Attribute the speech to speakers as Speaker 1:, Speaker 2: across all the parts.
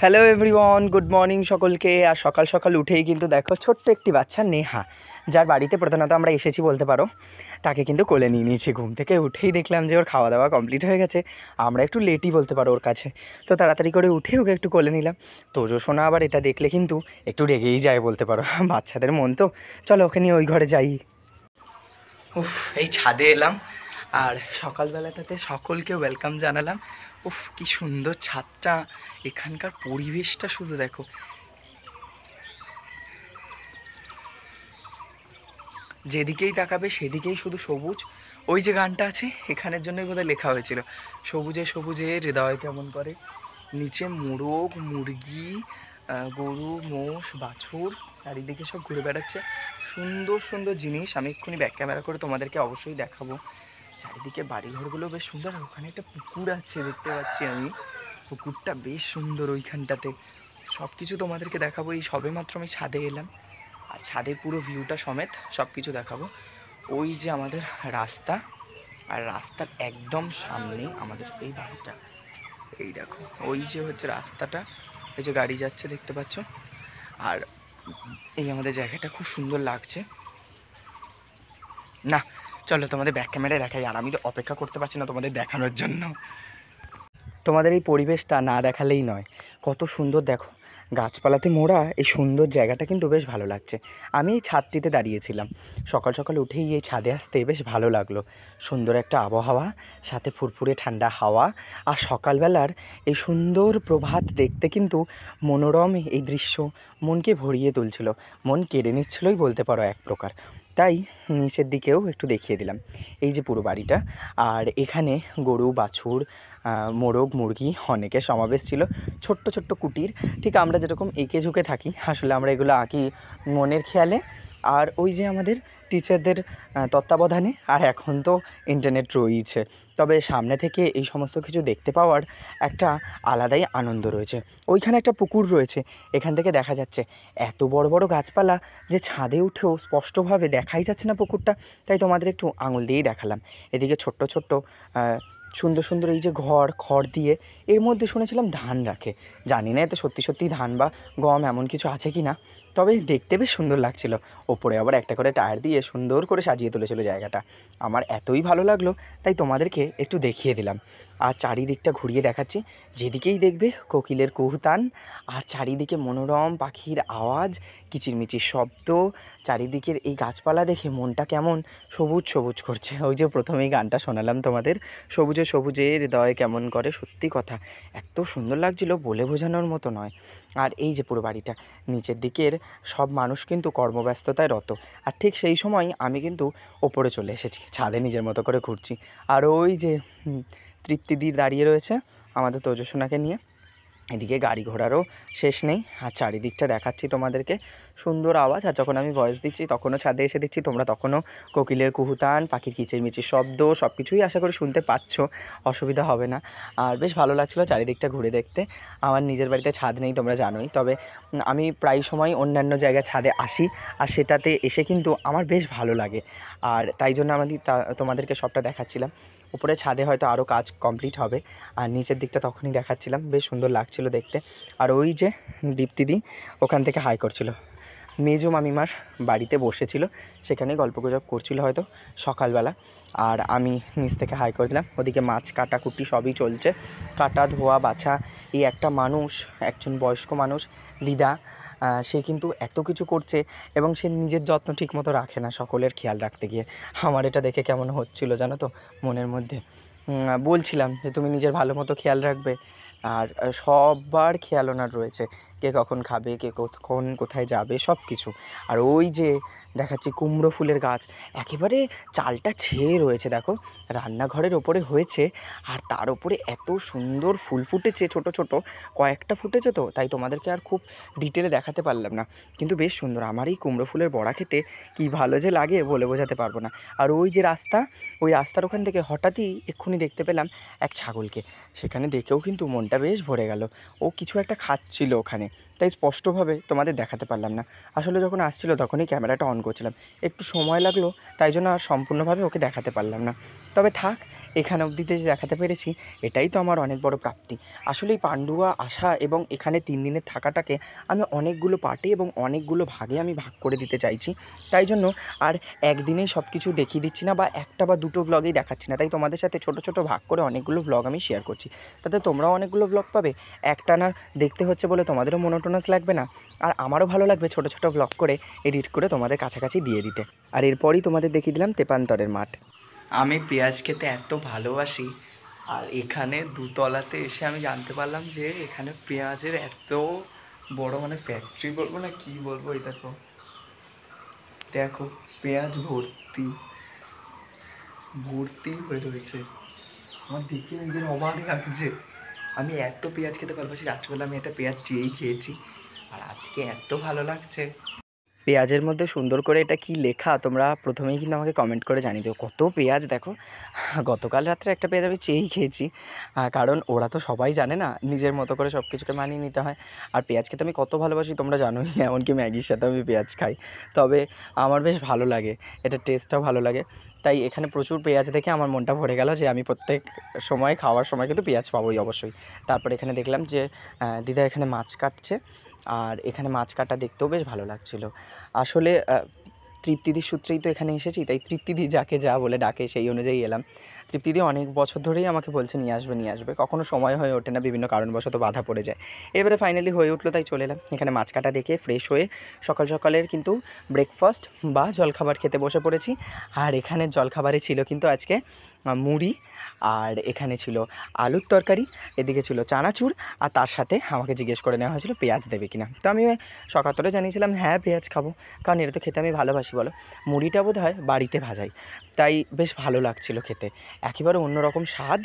Speaker 1: Hello everyone, good morning সকলকে। আর সকাল সকাল উঠেই কিন্তু দেখো ছোট্ট একটি বাচ্চা নেহা, যার বাড়িতে প্রধানত আমরা এসেছি বলতে পারো, তাকে কিন্তু কোলে নিয়ে নিয়েছি। ঘুম থেকে উঠেই দেখলাম যে ওর খাওয়া দাওয়া কমপ্লিট হয়ে গেছে। আমরা একটু লেটই বলতে পারো ওর কাছে, তো তাড়াতাড়ি করে উঠে ওকে একটু কোলে নিলাম। তোজো সোনা আবার এটা দেখলে কিন্তু একটু রেগেই যায় বলতে পারো, বাচ্চাদের মন তো। চলো ওকে নিয়ে ওই ঘরে যাই। উফ, এই ছাদে এলাম আর সকালবেলাটাতে সকলকে ওয়েলকাম জানালাম। উফ, কি সুন্দর ছাদটা, এখানকার পরিবেশটা শুধু দেখো। যেদিকেই তাকাবে সেদিকেই শুধু সবুজ। ওই যে গানটা আছে, এখানের জন্যই বোধহয় লেখা হয়েছিল, সবুজে সবুজে হৃদয় কেমন করে। নিচে মোরগ, মুরগি, গরু, মোষ, বাছুর চারিদিকে সব ঘুরে বেড়াচ্ছে। সুন্দর সুন্দর জিনিস, আমি এক্ষুনি ব্যাক ক্যামেরা করে তোমাদেরকে অবশ্যই দেখাবো। চারিদিকে বাড়িঘরগুলো বেশ সুন্দর। আর ওখানে একটা পুকুর আছে দেখতে পাচ্ছি আমি, পুকুরটা বেশ সুন্দর। ওইখানটাতে সব কিছু তোমাদেরকে দেখাবো। এই সবে মাত্র আমি ছাদে এলাম আর ছাদের পুরো ভিউটা সমেত সব কিছু দেখাবো। ওই যে আমাদের রাস্তা, আর রাস্তার একদম সামনে আমাদের এই বাড়িটা। এই দেখো, ওই যে হচ্ছে রাস্তাটা, এই যে গাড়ি যাচ্ছে দেখতে পাচ্ছ। আর এই আমাদের জায়গাটা খুব সুন্দর লাগছে না। চলো তোমাদের ব্যাক ক্যামেরায় দেখাই। আর আমি তো অপেক্ষা করতে পারছি না তোমাদের দেখানোর জন্য। তোমাদের এই পরিবেশটা না দেখালেই নয়। কত সুন্দর দেখো, গাছপালাতে মোড়া এই সুন্দর জায়গাটা কিন্তু বেশ ভালো লাগছে। আমি এই ছাদটিতে দাঁড়িয়েছিলাম, সকাল সকাল উঠেই এই ছাদে আসতে বেশ ভালো লাগলো। সুন্দর একটা আবহাওয়া, সাথে ফুরফুরে ঠান্ডা হাওয়া, আর সকালবেলার এই সুন্দর প্রভাত দেখতে কিন্তু মনোরম এই দৃশ্য মনকে ভরিয়ে তুলছিল, মন কেড়ে নিচ্ছিলই বলতে পারো এক প্রকার। তাই নিচের দিকেও একটু দেখিয়ে দিলাম এই যে পুরো বাড়িটা। আর এখানে গরু, বাছুর, মোরগ, মুরগি অনেকের সমাবেশ ছিল। ছোট্ট ছোট্ট কুটির, ঠিক আমরা যেরকম এঁকে ঝুঁকে থাকি, আসলে আমরা এগুলো আঁকি মনের খেয়ালে। আর ওই যে আমাদের টিচারদের তত্ত্বাবধানে। আর এখন তো ইন্টারনেট রয়েছে, তবে সামনে থেকে এই সমস্ত কিছু দেখতে পাওয়ার একটা আলাদাই আনন্দ রয়েছে। ওইখানে একটা পুকুর রয়েছে, এখান থেকে দেখা যাচ্ছে এত বড় বড় গাছপালা যে ছাদে উঠেও স্পষ্টভাবে দেখাই যাচ্ছে না পুকুরটা। তাই তোমাদের একটু আঙুল দিয়েই দেখালাম। এদিকে ছোট্ট ছোট্ট সুন্দর সুন্দর এই যে খড় দিয়ে, এর মধ্যে শুনেছিলাম ধান রাখে। জানি না এতে সত্যি সত্যি ধান বা গম এমন কিছু আছে কি না, তবে দেখতে বেশ সুন্দর লাগছিল। ওপরে আবার একটা করে টায়ার দিয়ে সুন্দর করে সাজিয়ে তুলেছিল জায়গাটা। আমার এতই ভালো লাগলো, তাই তোমাদেরকে একটু দেখিয়ে দিলাম। আর চারিদিকটা ঘুরিয়ে দেখাচ্ছি, যেদিকেই দেখবে কোকিলের কুহুতান, আর চারিদিকে মনোরম পাখির আওয়াজ, কিচিরমিচির শব্দ। চারিদিকের এই গাছপালা দেখে মনটা কেমন সবুজ সবুজ করছে। ওই যে প্রথমেই গানটা শোনালাম তোমাদের, সবুজে সবুজে হৃদয় কেমন করে। সত্যি কথা, এত সুন্দর লাগছিল বলে বোঝানোর মতো নয়। আর এই যে পুরো বাড়িটা, নিচের দিকের সব মানুষ কিন্তু কর্মব্যস্ততায় রত। আর ঠিক সেই সময় আমি কিন্তু ওপরে চলে এসেছি, ছাদে নিজের মতো করে ঘুরছি। আর ওই যে তৃপ্তিদি দাঁড়িয়ে রয়েছে আমাদের তোজসোনাকে নিয়ে। এদিকে গাড়ি ঘোড়ারও শেষ নেই। আর চারিদিকটা দেখাচ্ছি তোমাদেরকে, সুন্দর আওয়াজ। আর যখন আমি ভয়েস দিচ্ছি তখনও ছাদে এসে দিচ্ছি, তোমরা তখনও কোকিলের কুহুতান, পাখির কিচিরমিচির শব্দ সব কিছুই আশা করি শুনতে পাচ্ছ, অসুবিধা হবে না। আর বেশ ভালো লাগছিলো চারিদিকটা ঘুরে দেখতে। আমার নিজের বাড়িতে ছাদ নেই তোমরা জানোই, তবে আমি প্রায় সময় অন্যান্য জায়গায় ছাদে আসি, আর সেটাতে এসে কিন্তু আমার বেশ ভালো লাগে। আর তাই জন্য আমি তোমাদেরকে সবটা দেখাচ্ছিলাম। উপরে ছাদে হয়তো আরও কাজ কমপ্লিট হবে, আর নিচের দিকটা তখনই দেখাচ্ছিলাম, বেশ সুন্দর লাগছিল দেখতে। আর ওই যে দীপ্তিদি ওখান থেকে হাই করছিল, মেজো মামিমার বাড়িতে বসেছিল, সেখানে গল্পগুজব করছিল হয়তো সকালবেলা। আর আমি নিচ থেকে হাই করে দিলাম। ওদিকে মাছ কাটাকুটি সবই চলছে, কাটা ধোয়া বাছা। এই একটা মানুষ, একজন বয়স্ক মানুষ, দিদা, সে কিন্তু এত কিছু করছে এবং সে নিজের যত্ন ঠিকমতো রাখে না সকলের খেয়াল রাখতে গিয়ে। আমার এটা দেখে কেমন হচ্ছিলো জানো তো মনের মধ্যে। বলছিলাম যে তুমি নিজের ভালো মতো খেয়াল রাখবে। আর সবার খেয়াল ওনার রয়েছে, কে কখন খাবে, কে কখন কোথায় যাবে, সব কিছু। আর ওই যে দেখাচ্ছি কুমড়ো ফুলের গাছ, একেবারে চালটা ছেয়ে রয়েছে দেখো, রান্নাঘরের ওপরে হয়েছে। আর তার ওপরে এত সুন্দর ফুল ফুটেছে, ছোট ছোট কয়েকটা ফুটেছে, তো তাই তোমাদেরকে আর খুব ডিটেলে দেখাতে পারলাম না। কিন্তু বেশ সুন্দর, আমার এই কুমড়ো ফুলের বড়া খেতে কী ভালো যে লাগে বলে বোঝাতে পারবো না। আর ওই যে রাস্তা, ওই রাস্তার ওখান থেকে হঠাৎই এক্ষুনি দেখতে পেলাম এক ছাগলকে, সেখানে দেখেও কিন্তু মনটা বেশ ভরে গেল। ও কিছু একটা খাচ্ছিল ওখানে, তাই স্পষ্টভাবে তোমাদের দেখাতে পারলাম না। আসলে যখন আসছিলো তখনই ক্যামেরাটা অন করছিলাম, একটু সময় লাগলো, তাই জন্য আর সম্পূর্ণভাবে ওকে দেখাতে পারলাম না। তবে থাক, এখানে অবধিতে যে দেখাতে পেরেছি এটাই তো আমার অনেক বড় প্রাপ্তি। আসলে এই পান্ডুয়া আসা এবং এখানে 3 দিনের থাকাটাকে আমি অনেকগুলো পার্টে এবং অনেকগুলো ভাগে আমি ভাগ করে দিতে চাইছি। তাই জন্য আর একদিনেই সব কিছু দেখিয়ে দিচ্ছি না, বা একটা বা দুটো ভ্লগেই দেখাচ্ছি না, তাই তোমাদের সাথে ছোটো ছোটো ভাগ করে অনেকগুলো ভ্লগ আমি শেয়ার করছি। তাতে তোমরাও অনেকগুলো ভ্লগ পাবে, একটানা দেখতে হচ্ছে বলে তোমাদেরও মোনোটোনাস লাগবে না, আর আমারও ভালো লাগবে ছোটো ছোটো ভ্লগ করে এডিট করে তোমাদের কাছাকাছি দিয়ে দিতে। আর এরপরই তোমাদের দেখিয়ে দিলাম তেপান্তরের মাঠ। আমি পেঁয়াজ খেতে এত ভালোবাসি, আর এখানে দুতলাতে এসে আমি জানতে পারলাম যে এখানে পেঁয়াজের এত বড় মানে ফ্যাক্টরি বলবো না কি বলবো, এই দেখো দেখো পেঁয়াজ ভর্তি ভর্তি হয়ে রয়েছে। আমার দেখে নিজের অবাক লাগছে, আমি এত পেঁয়াজ খেতে ভালোবাসি, রাত্রিবেলা আমি একটা পেঁয়াজ চেয়েই খেয়েছি, আর আজকে এত ভালো লাগছে। পেঁয়াজের মধ্যে সুন্দর করে এটা কি লেখা তোমরা প্রথমেই কিন্তু আমাকে কমেন্ট করে জানিয়ে দিও। কত পেঁয়াজ দেখো, গতকাল রাত্রে একটা পেঁয়াজ আমি চেয়েই খেয়েছি, কারণ ওরা তো সবাই জানে না, নিজের মতো করে সব কিছুকে মানিয়ে নিতে হয়। আর পেঁয়াজ খেতে আমি কত ভালোবাসি তোমরা জানোই, এমনকি ম্যাগির সাথে আমি পেঁয়াজ খাই। তবে আমার বেশ ভালো লাগে, এটা টেস্টটাও ভালো লাগে, তাই এখানে প্রচুর পেঁয়াজ দেখে আমার মনটা ভরে গেল যে আমি প্রত্যেক সময় খাওয়ার সময় কিন্তু পেঁয়াজ পাবোই অবশ্যই। তারপর এখানে দেখলাম যে দিদা এখানে মাছ কাটছে, আর এখানে মাছ কাটা দেখতেও বেশ ভালো লাগছিলো। আসলে তৃপ্তিদির সূত্রেই তো এখানে এসেছি, তাই তৃপ্তিদি যাকে যা বলে ডাকে সেই অনুযায়ী এলাম। তৃপ্তিদি অনেক বছর ধরেই আমাকে বলছে নিয়ে আসবে, কখনো সময় হয়ে ওঠে না, বিভিন্ন কারণবশত বাধা পড়ে যায়। এবারে ফাইনালি হয়ে উঠলো, তাই চলে এলাম এখানে মাছ কাটা দেখে ফ্রেশ হয়ে সকাল সকালের কিন্তু ব্রেকফাস্ট বা জলখাবার খেতে বসে পড়েছি। আর এখানে জলখাবারে ছিল কিন্তু আজকে মুড়ি, আর এখানে ছিল আলুর তরকারি, এদিকে ছিল চানাচুর, আর তার সাথে আমাকে জিজ্ঞেস করে নেওয়া হয়েছিল পেঁয়াজ দেবে কিনা। তো আমি সকালতরে জানিয়েছিলাম হ্যাঁ পেঁয়াজ খাবো, কারণ এটা তো খেতে আমি ভালোবাসি বলো। মুড়িটা বোধ হয় বাড়িতে ভাজাই, তাই বেশ ভালো লাগছিল খেতে, একেবারে অন্যরকম স্বাদ,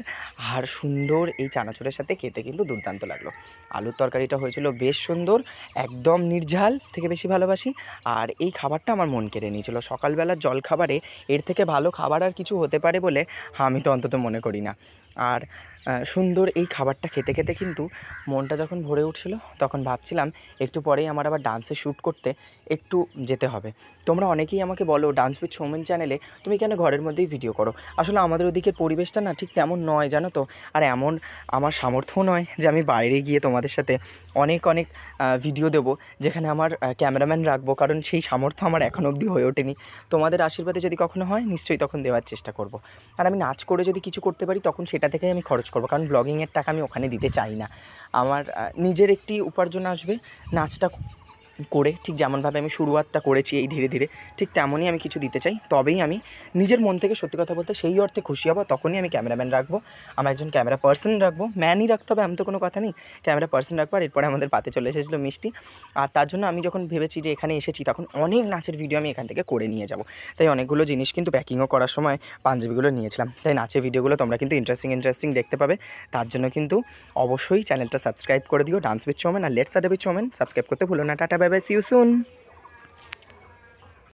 Speaker 1: আর সুন্দর এই চানাচুরের সাথে খেতে কিন্তু দুর্দান্ত লাগলো। আলুর তরকারিটা হয়েছিল বেশ সুন্দর, একদম নির্ঝাল, থেকে বেশি ভালোবাসি। আর এই খাবারটা আমার মন কেড়ে নিয়েছিল, সকালবেলার জলখাবারে এর থেকে ভালো খাবার আর কিছু হতে পারে বলে আমি তো অন্তত মনে করি না। আর সুন্দর এই খাবারটা খেতে খেতে কিন্তু মনটা যখন ভরে উঠছিল, তখন ভাবছিলাম একটু পরেই আমার আবার ডান্সের শ্যুট করতে একটু যেতে হবে। তোমরা অনেকেই আমাকে বলো ডান্স উইথ সৌমেন চ্যানেলে তুমি কেন ঘরের মধ্যেই ভিডিও করো। আসলে আমাদের ওদিকের পরিবেশটা না ঠিক তেমন নয় জানো তো, আর এমন আমার সামর্থ্যও নয় যে আমি বাইরে গিয়ে তোমাদের সাথে অনেক ভিডিও দেবো, যেখানে আমার ক্যামেরাম্যান রাখবো, কারণ সেই সামর্থ্য আমার এখন অবধি হয়ে ওঠেনি। তোমাদের আশীর্বাদে যদি কখনো হয় নিশ্চয়ই তখন দেওয়ার চেষ্টা করব। আর আমি নাচ করে যদি কিছু করতে পারি তখন সেটা থেকেই আমি খরচ করবো, কারণ ব্লগিংয়ের টাকা আমি ওখানে দিতে চাই না। আমার নিজের একটি উপার্জন আসবে নাচটা করে, ঠিক যেমনভাবে আমি শুরুয়াতটা করেছি এই ধীরে ধীরে, ঠিক তেমনই আমি কিছু দিতে চাই। তবেই আমি নিজের মন থেকে সত্যি কথা বলতে সেই অর্থে খুশি হব, তখনই আমি ক্যামেরাম্যান রাখবো, আমার একজন ক্যামেরা পার্সন রাখবো, ম্যানই রাখতে হবে এমন তো কোনো কথা নেই, ক্যামেরা পার্সন রাখবো। আর এরপরে আমাদের পাতে চলে এসেছিলো মিষ্টি, আর তার জন্য আমি যখন ভেবেছি যে এখানে এসেছি তখন অনেক নাচের ভিডিও আমি এখান থেকে করে নিয়ে যাব, তাই অনেকগুলো জিনিস কিন্তু প্যাকিংও করার সময় পাঞ্জাবিগুলো নিয়েছিলাম। তাই নাচের ভিডিওগুলো তোমরা কিন্তু ইন্টারেস্টিং দেখতে পাবে, তার জন্য কিন্তু অবশ্যই চ্যানেলটা সাবস্ক্রাইব করে দিও ডান্স উইথ সৌমেন, আর let's adda with Soumen subscribe করতে ভুলো না। Tata bye bye, see you soon.